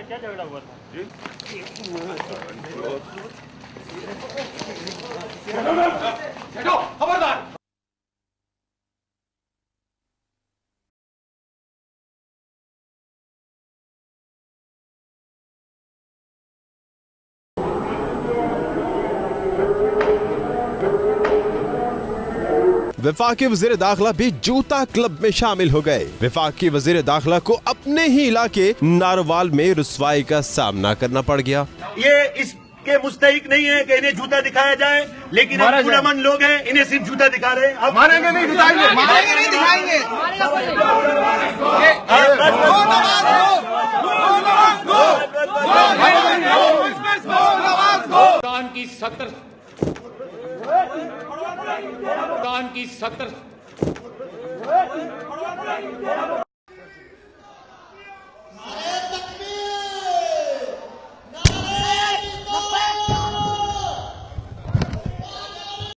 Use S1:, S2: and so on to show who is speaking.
S1: क्या झगड़ा हुआ था जी? खबरदार।
S2: वफाकी वज़ीर दाखिला भी जूता क्लब में शामिल हो गए। वफाकी वज़ीर दाखिला को अपने ही इलाके नारवाल में रुसवाई का सामना करना पड़ गया।
S3: ये इसके मुस्तहिक नहीं है कि इन्हें जूता दिखाया जाए, लेकिन हम गुनामंद लोग हैं, इन्हें सिर्फ जूता दिखा रहे हैं। अब मारेंगे नहीं, दिखाएंगे, मारेंगे नहीं, दिखाएंगे।
S1: की 70